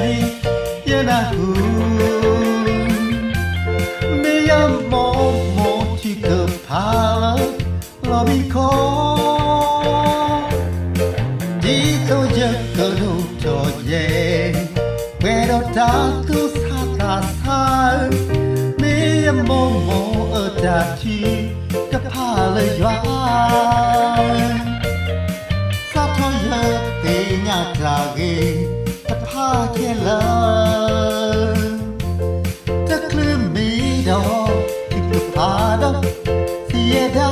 ni yana hu me ya mo chi ke pha lo bi ko di so je ke lu cho ye we do ta tu sa ta sa me ya mo ở ta chi ke pha le ywa sa tho ye te nya ta ge ke pha ke la ta kle mi do ke pha do si ye da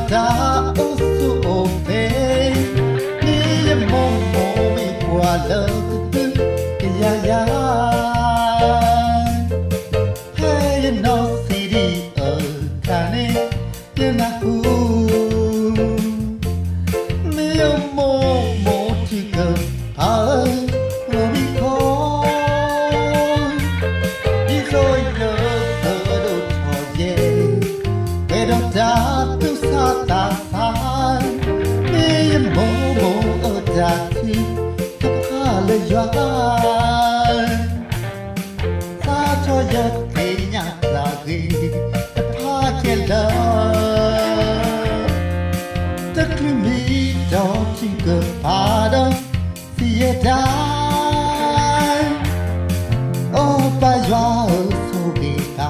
ta ô su ô phê ni mo mo mi qua lơ tư cái ya hey no cd ở kane ye na hu mi mo mo chi cơ ai lo mi ko đi rồi nhớ thơ đồ trò ye về đó ta ta phai mi mo mo ở ta thi ta pha le ywa sa cho ye ke nya la gi ta pha ke la ta kli mi do chi ke pa da si ye dai o pa ywa so gi ta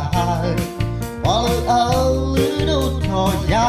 wa a little to ya